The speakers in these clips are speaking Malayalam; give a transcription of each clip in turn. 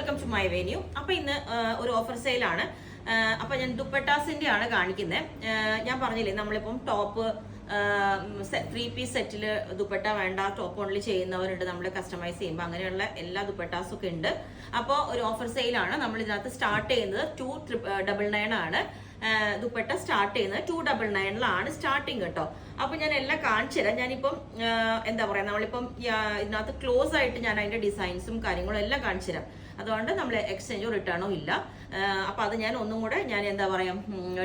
Welcome to my venue. അപ്പൊ ഇന്ന് ഒരു ഓഫർ സെയിലാണ്. അപ്പൊ ഞാൻ ദുപ്പട്ടാസിന്റെ ആണ് കാണിക്കുന്നത്. ഞാൻ പറഞ്ഞില്ലേ നമ്മളിപ്പം ടോപ്പ് 3 പീസ് സെറ്റില് ദുപ്പട്ട വേണ്ട ടോപ്പ് ഓൺലി ചെയ്യുന്നവരുണ്ട്, നമ്മൾ കസ്റ്റമൈസ് ചെയ്യുമ്പോൾ അങ്ങനെയുള്ള എല്ലാ ദുപ്പട്ടാസും ഒക്കെ ഉണ്ട്. അപ്പോൾ ഒരു ഓഫർ സെയിലാണ്. നമ്മൾ ഇതിനകത്ത് സ്റ്റാർട്ട് ചെയ്യുന്നത് 299 ആണ്. ദുപ്പട്ട സ്റ്റാർട്ട് ചെയ്യുന്നത് 299 സ്റ്റാർട്ടിങ് കേട്ടോ. അപ്പൊ ഞാൻ എല്ലാം കാണിച്ചു തരാം. ഞാനിപ്പം എന്താ പറയാ, നമ്മളിപ്പം ഇതിനകത്ത് ക്ലോസ് ആയിട്ട് ഞാൻ അതിന്റെ ഡിസൈൻസും കാര്യങ്ങളും എല്ലാം കാണിച്ചു തരാം. അതുകൊണ്ട് നമ്മൾ എക്സ്ചേഞ്ചോ റിട്ടേണോ ഇല്ല. അപ്പൊ അത് ഞാൻ ഒന്നും കൂടെ ഞാൻ എന്താ പറയാ,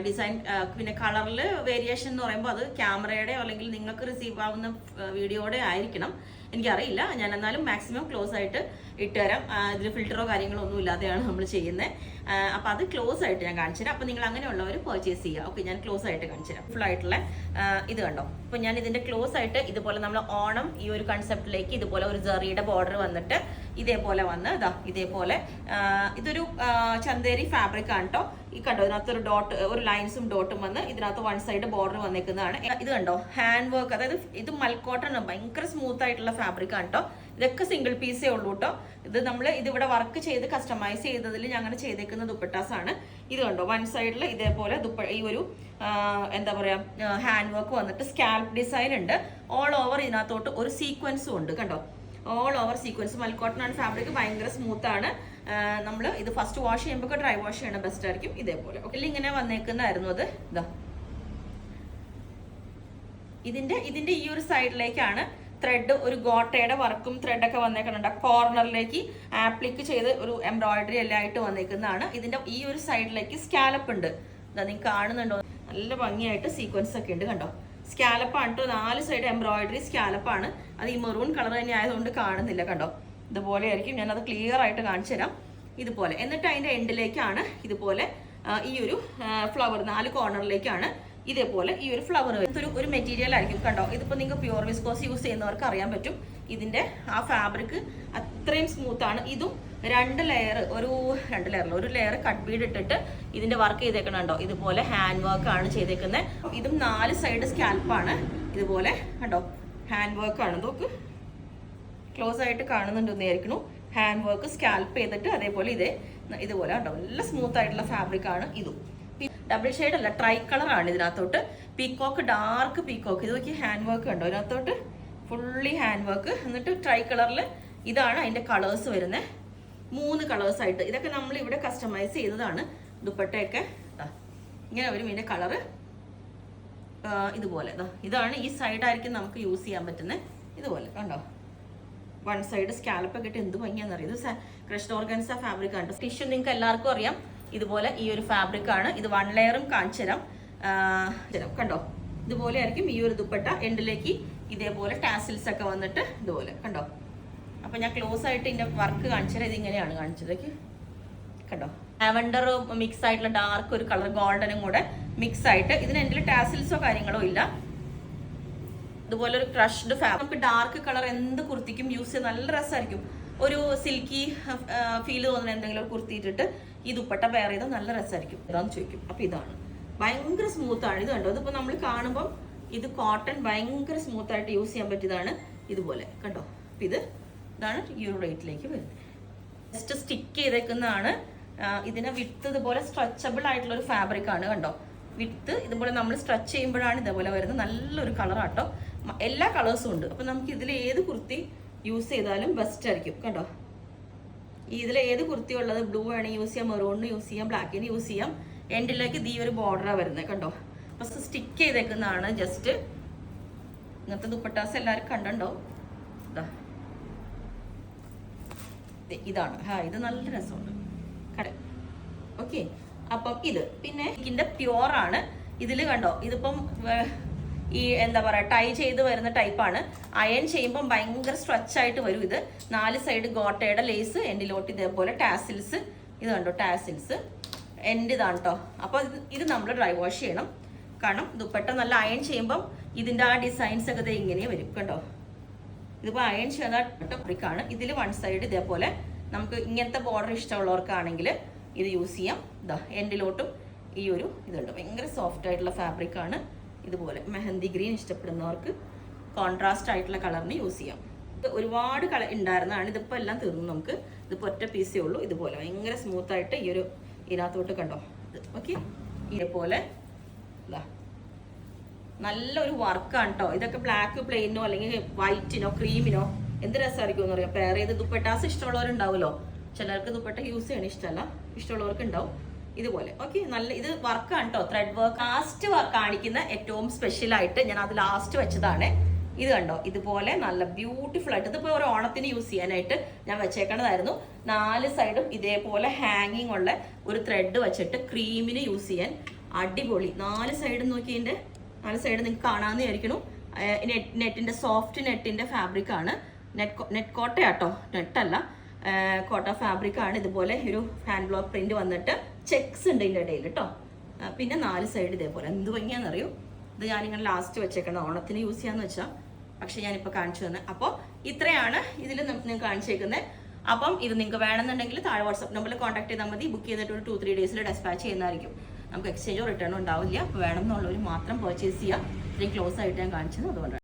ഡിസൈൻ പിന്നെ കളറിൽ വേരിയേഷൻ എന്ന് പറയുമ്പോൾ അത് ക്യാമറയുടെ അല്ലെങ്കിൽ നിങ്ങൾക്ക് റിസീവ് ആവുന്ന വീഡിയോയുടെ ആയിരിക്കണം, എനിക്കറിയില്ല. ഞാൻ എന്നാലും മാക്സിമം ക്ലോസ് ആയിട്ട് ഇട്ടുതരാം. ഇതിൽ ഫിൽറ്ററോ കാര്യങ്ങളോ ഒന്നും ഇല്ലാതെയാണ് നമ്മൾ ചെയ്യുന്നത്. അപ്പൊ അത് ക്ലോസ് ആയിട്ട് ഞാൻ കാണിച്ചു തരാം. അപ്പൊ നിങ്ങൾ അങ്ങനെയുള്ളവർ പർച്ചേസ് ചെയ്യുക. ഓക്കെ, ഞാൻ ക്ലോസ് ആയിട്ട് കാണിച്ചു തരാം. ഫുൾ ആയിട്ടുള്ള ഇത് കണ്ടോ. അപ്പൊ ഞാൻ ഇതിന്റെ ക്ലോസ് ആയിട്ട് ഇതുപോലെ നമ്മൾ ഓണം ഈ ഒരു കൺസെപ്റ്റിലേക്ക് ഇതുപോലെ ഒരു ജെറിയുടെ ബോർഡർ വന്നിട്ട് ഇതേപോലെ വന്ന് ഇതേപോലെ ഇതൊരു ചന്തേരി ഫാബ്രിക് ആണ് കേട്ടോ. ഈ കണ്ടോ, ഇതിനകത്ത് ഒരു ഡോട്ട്, ഒരു ലൈൻസും ഡോട്ടും വന്ന് ഇതിനകത്ത് വൺ സൈഡ് ബോർഡർ വന്നേക്കുന്നതാണ്. ഇത് കണ്ടോ, ഹാൻഡ് വർക്ക്, അതായത് ഇത് മൽക്കോട്ടൺ ഭയങ്കര സ്മൂത്ത് ആയിട്ടുള്ള ഫാബ്രിക് ആണ് കേട്ടോ. ഇതൊക്കെ സിംഗിൾ പീസേ ഉള്ളൂ കേട്ടോ. ഇത് നമ്മൾ ഇതിവിടെ വർക്ക് ചെയ്ത് കസ്റ്റമൈസ് ചെയ്തതിൽ ഞങ്ങൾ ചെയ്തേക്കുന്ന ദുപ്പട്ടാസ് ആണ്. ഇത് കണ്ടോ, വൺ സൈഡിൽ ഇതേപോലെ ഈ ഒരു എന്താ പറയാ ഹാൻഡ് വർക്ക് വന്നിട്ട് സ്കാൽപ്പ് ഡിസൈൻ ഉണ്ട്. ഓൾ ഓവർ ഇതിനകത്തോട്ട് ഒരു സീക്വൻസും ഉണ്ട് കണ്ടോ. All over sequence. മൽക്കോട്ടൺ ആണ് ഫാബ്രിക്, ഭയങ്കര സ്മൂത്ത് ആണ്. നമ്മൾ ഇത് ഫസ്റ്റ് വാഷ് ചെയ്യുമ്പോൾ ഡ്രൈ വാഷ് ചെയ്യണം, ബെസ്റ്റ് ആയിരിക്കും. ഇതേപോലെ ഓക്കെ, ഇങ്ങനെ വന്നേക്കുന്നതായിരുന്നു അത്. ഇതാ ഇതിന്റെ ഈ ഒരു സൈഡിലേക്കാണ് ത്രെഡ്, ഒരു ഗോട്ടയുടെ വർക്കും ത്രെഡൊക്കെ വന്നേക്കുന്നുണ്ട്. കോർണറിലേക്ക് ആപ്ലിക്ക് ചെയ്ത് ഒരു എംബ്രോയിഡറി എല്ലാം ആയിട്ട് വന്നേക്കുന്നതാണ്. ഇതിന്റെ ഈ ഒരു സൈഡിലേക്ക് സ്കാലപ്പ് ഉണ്ട്. ഇതാ നിങ്ങൾ കാണുന്നുണ്ടോ, നല്ല ഭംഗിയായിട്ട് സീക്വൻസ് ഒക്കെ ഉണ്ട് കണ്ടോ. സ്കാലപ്പാണ് കേട്ടോ, 4 സൈഡ് എംബ്രോയിഡറി സ്കാലപ്പാണ്. അത് ഈ മെറൂൺ കളർ തന്നെ ആയതുകൊണ്ട് കാണുന്നില്ല കണ്ടോ. ഇതുപോലെ ആയിരിക്കും, ഞാനത് ക്ലിയർ ആയിട്ട് കാണിച്ചു തരാം. ഇതുപോലെ എന്നിട്ട് അതിന്റെ എൻഡിലേക്കാണ് ഇതുപോലെ ഈ ഒരു ഫ്ലവർ 4 കോർണറിലേക്കാണ് ഇതേപോലെ ഈ ഒരു ഫ്ലവർ. ഒരു മെറ്റീരിയൽ ആയിരിക്കും കണ്ടോ. ഇതിപ്പോ നിങ്ങൾക്ക് പ്യുവർ വിസ്കോസ് യൂസ് ചെയ്യുന്നവർക്ക് അറിയാൻ പറ്റും. ഇതിന്റെ ആ ഫാബ്രിക് അത്രയും സ്മൂത്ത് ആണ്. ഇതും 2 ലെയർ, ഒരു ലെയർ കട്ട് ബീഡ് ഇട്ടിട്ട് ഇതിന്റെ വർക്ക് ചെയ്തേക്കണുണ്ടോ. ഇതുപോലെ ഹാൻഡ് വർക്ക് ആണ് ചെയ്തേക്കുന്നത്. ഇതും 4 സൈഡ് സ്കാൽപ്പാണ്. ഇതുപോലെ കണ്ടോ, ഹാൻഡ് വർക്ക് ആണ്. നോക്ക്, ക്ലോസ് ആയിട്ട് കാണുന്നുണ്ടെന്ന് വിചാരിക്കുന്നു. ഹാൻഡ് വർക്ക് സ്കാൽപ്പ് ചെയ്തിട്ട് അതേപോലെ ഇതുപോലെ കണ്ടോ, നല്ല സ്മൂത്ത് ആയിട്ടുള്ള ഫാബ്രിക് ആണ് ഇതും. ഡബിൾ ഷെയ്ഡ് അല്ല, ട്രൈ കളർ ആണ് ഇതിനകത്തോട്ട്. Peacock, dark peacock. ഇത് നോക്കി, ഹാൻഡ് വർക്ക് കണ്ടോ ഇതിനകത്തോട്ട്, ഫുള്ളി ഹാൻഡ് വർക്ക്. എന്നിട്ട് ട്രൈ കളറിൽ ഇതാണ് അതിന്റെ കളേഴ്സ് വരുന്നത്. 3 കളേഴ്സ് ആയിട്ട്. ഇതൊക്കെ നമ്മൾ ഇവിടെ കസ്റ്റമൈസ് ചെയ്തതാണ്. ദുപ്പട്ടയൊക്കെ ഇങ്ങനെ വരും. ഇതിന്റെ കളറ് ഇതുപോലെ. ഇതാണ് ഈ സൈഡായിരിക്കും നമുക്ക് യൂസ് ചെയ്യാൻ പറ്റുന്നത്. ഇതുപോലെ കണ്ടോ, വൺ സൈഡ് സ്കാലപ്പ് ഒക്കെ ഇട്ട് എന്ത് ഭംഗിയാണെന്ന് അറിയാം. ഇത് ക്രഷ്ഡ് ഓർഗൻസ ഫാബ്രിക് ആണ്. ടിഷ്യൂ നിങ്ങൾക്ക് എല്ലാവർക്കും അറിയാം. ഇതുപോലെ ഈ ഒരു ഫാബ്രിക് ആണ്. ഇത് 1 ലെയറും കാണിച്ചു തരാം കണ്ടോ. ഇതുപോലെ ആയിരിക്കും ഈ ഒരു ദുപ്പട്ട. എൻഡിലേക്ക് ഇതേപോലെ ടാസിൽസ് ഒക്കെ വന്നിട്ട് ഇതുപോലെ കണ്ടോ. അപ്പൊ ഞാൻ ക്ലോസ് ആയിട്ട് ഇതിന്റെ വർക്ക് കാണിച്ചു തരാം. ഇതിങ്ങനെയാണ് കാണിച്ചത് കണ്ടോ. ലാവൻഡർ മിക്സ് ആയിട്ടുള്ള ഡാർക്ക് ഒരു കളർ, ഗോൾഡനും കൂടെ മിക്സ് ആയിട്ട്. ഇതിന് എൻഡിൽ ടാസിൽസോ കാര്യങ്ങളോ ഇല്ല. ഇതുപോലെ ഒരു ക്രഷ്ഡ് ഫാബ്രിക്. നമുക്ക് ഡാർക്ക് കളർ എന്ത് കുർത്തിക്കും യൂസ് ചെയ്യാൻ നല്ല രസമായിരിക്കും. ഒരു സിൽക്കി ഫീൽ തോന്നുന്ന എന്തെങ്കിലും കുർത്തിയിട്ടിട്ട് ഈ ദുപ്പട്ട പെയർ ചെയ്താൽ നല്ല രസമായിരിക്കും. ഇതാന്ന് ചോദിക്കും. അപ്പൊ ഇതാണ് ഭയങ്കര സ്മൂത്ത് ആണ്. ഇത് കണ്ടോ, ഇതിപ്പോ നമ്മൾ കാണുമ്പോൾ ഇത് കോട്ടൺ ഭയങ്കര സ്മൂത്ത് ആയിട്ട് യൂസ് ചെയ്യാൻ പറ്റിയതാണ്. ഇതുപോലെ കണ്ടോ. അപ്പൊ ഇതാണ് ഈ ഒരു റേറ്റിലേക്ക് വരുന്നത്. ജസ്റ്റ് സ്റ്റിക്ക് ചെയ്തേക്കുന്നതാണ്. ഇതിനെ വിത്ത് ഇതുപോലെ സ്ട്രെച്ചബിൾ ആയിട്ടുള്ള ഒരു ഫാബ്രിക് ആണ് കണ്ടോ. വിത്ത് ഇതുപോലെ നമ്മൾ സ്ട്രെച്ച് ചെയ്യുമ്പോഴാണ് ഇതേപോലെ വരുന്നത്. നല്ലൊരു കളറാട്ടോ. എല്ലാ കളേഴ്സും ഉണ്ട്. അപ്പൊ നമുക്ക് ഇതിൽ ഏത് കുർത്തി യൂസ് ചെയ്താലും ബെസ്റ്റ് ആയിരിക്കും കണ്ടോ. ഇതിൽ ഏത് കുർത്തി ഉള്ളത്, ബ്ലൂ വേണമെങ്കിൽ യൂസ് ചെയ്യാം, മെറൂണിന് യൂസ് ചെയ്യാം, ബ്ലാക്കിന് യൂസ് ചെയ്യാം. എൻഡിലേക്ക് ഈ ഒരു ബോർഡറാണ് വരുന്നത് കണ്ടോ. First stick ചെയ്തേക്കുന്നതാണ്. ജസ്റ്റ് ഇങ്ങനത്തെ ദുപ്പട്ടാസ് എല്ലാവരും കണ്ടോ. ഇതാണ് ഇത് നല്ല രസമുണ്ട് കട. ഓക്കെ, അപ്പം ഇത് പിന്നെ ഇതിന്റെ പ്യുവർ ആണ്. ഇതില് കണ്ടോ, ഇതിപ്പം ഈ എന്താ പറയാ ടൈ ചെയ്ത് വരുന്ന ടൈപ്പാണ്. അയൺ ചെയ്യുമ്പോൾ ഭയങ്കര സ്ട്രെച്ച് ആയിട്ട് വരും. ഇത് 4 സൈഡ് ഗോട്ടയുടെ ലേസ്, എൻഡിലോട്ട് ഇതേപോലെ ടാസിൽസ്. ഇത് കണ്ടോ, ടാസിൽസ് എൻഡ് ഇതാണ് കേട്ടോ. അപ്പൊ ഇത് നമ്മൾ ഡ്രൈ വാഷ് ചെയ്യണം. കാരണം ദുപ്പട്ട നല്ല അയൺ ചെയ്യുമ്പം ഇതിന്റെ ആ ഡിസൈൻസ് ഒക്കെ ഇങ്ങനെ വരും കണ്ടോ. ഇതിപ്പോ അയൺ ചെയ്യുന്ന ഫാബ്രിക്കാണ്. ഇതിൽ 1 സൈഡ് ഇതേപോലെ നമുക്ക് ഇങ്ങനത്തെ ബോർഡർ ഇഷ്ടമുള്ളവർക്കാണെങ്കിൽ ഇത് യൂസ് ചെയ്യാം. എൻഡിലോട്ടും ഈ ഒരു ഇതുണ്ട്. ഭയങ്കര സോഫ്റ്റ് ആയിട്ടുള്ള ഫാബ്രിക് ആണ്. ഇതുപോലെ മെഹന്തി ഗ്രീൻ ഇഷ്ടപ്പെടുന്നവർക്ക് കോൺട്രാസ്റ്റ് ആയിട്ടുള്ള കളറിന് യൂസ് ചെയ്യാം. ഒരുപാട് കളർ ഉണ്ടായിരുന്നതാണ്. ഇതിപ്പോൾ എല്ലാം തീർന്നു. നമുക്ക് ഇതിപ്പോൾ ഒറ്റ പീസേ ഉള്ളൂ. ഇതുപോലെ ഭയങ്കര സ്മൂത്തായിട്ട് ഈ ഒരു ഇതിനകത്തോട്ട് കണ്ടോ ഇത്. ഓക്കെ, ഇതേപോലെ നല്ലൊരു വർക്കാണ് കേട്ടോ. ഇതൊക്കെ ബ്ലാക്ക് പ്ലെയിനോ അല്ലെങ്കിൽ വൈറ്റിനോ ക്രീമിനോ എന്ത് രസമായിരിക്കും എന്ന് പറയാം. പെയർ ചെയ്ത് ദുപ്പട്ടാസ് ഇഷ്ടമുള്ളവരുണ്ടാവുമല്ലോ. ചിലർക്ക് ദുപ്പട്ട യൂസ് ചെയ്യണ ഇഷ്ടമല്ല, ഇഷ്ടമുള്ളവർക്ക് ഉണ്ടാവും ഇതുപോലെ. ഓക്കെ, നല്ല ഇത് വർക്കാണ് കേട്ടോ, ത്രെഡ് വർക്ക്. ലാസ്റ്റ് കാണിക്കുന്ന ഏറ്റവും സ്പെഷ്യൽ ആയിട്ട് ഞാൻ അത് ലാസ്റ്റ് വെച്ചതാണ്. ഇത് കണ്ടോ, ഇതുപോലെ നല്ല ബ്യൂട്ടിഫുൾ ആയിട്ട്. ഇതിപ്പോൾ ഒരു ഓണത്തിന് യൂസ് ചെയ്യാനായിട്ട് ഞാൻ വെച്ചേക്കണതായിരുന്നു. 4 സൈഡും ഇതേപോലെ ഹാങ്ങിങ് ഉള്ള ഒരു ത്രെഡ് വെച്ചിട്ട് ക്രീമിന് യൂസ് ചെയ്യാൻ അടിപൊളി. 4 സൈഡും നോക്കി, ഇതിന്റെ 4 സൈഡ് നിങ്ങൾക്ക് കാണാമെന്ന് വിചാരിക്കണു. നെറ്റിന്റെ സോഫ്റ്റ് നെറ്റിന്റെ ഫാബ്രിക് ആണ്. നെറ്റ് കോട്ടയാട്ടോ, നെറ്റല്ല, കോട്ട ഫാബ്രിക് ആണ്. ഇതുപോലെ ഒരു ഹാൻഡ് ബ്ലോക്ക് പ്രിന്റ് വന്നിട്ട് ചെക്സ് ഉണ്ട് ഇതിന്റെ ഇടയിൽ കേട്ടോ. പിന്നെ 4 സൈഡ് ഇതേപോലെ എന്ത് ഭംഗിയാണെന്നറിയൂ. ഇത് ഞാനിങ്ങനെ ലാസ്റ്റ് വെച്ചേക്കണം, ഓണത്തിന് യൂസ് ചെയ്യാന്ന് വെച്ചാൽ. പക്ഷെ ഞാനിപ്പോൾ കാണിച്ചു തന്നെ. അപ്പോൾ ഇത്രയാണ് ഇതിൽ ഞാൻ കാണിച്ചേക്കുന്നത്. അപ്പം ഇത് നിങ്ങൾക്ക് വേണമെന്നുണ്ടെങ്കിൽ താഴെ വാട്സ്ആപ്പ് നമ്പറിൽ കോൺടാക്ട് ചെയ്താൽ മതി. ബുക്ക് ചെയ്തിട്ട് ഒരു 2-3 ഡേയ്സിൽ ഡെസ്പാച്ച് ചെയ്യുന്നതായിരിക്കും. നമുക്ക് എക്സ്ചേഞ്ചോ റിട്ടേണോ ഉണ്ടാവില്ല. അപ്പോൾ വേണം എന്നുള്ളവർ മാത്രം പർച്ചേസ് ചെയ്യുക. ഇത്രയും ക്ലോസ് ആയിട്ട് ഞാൻ കാണിച്ചത് അതുകൊണ്ടാണ്.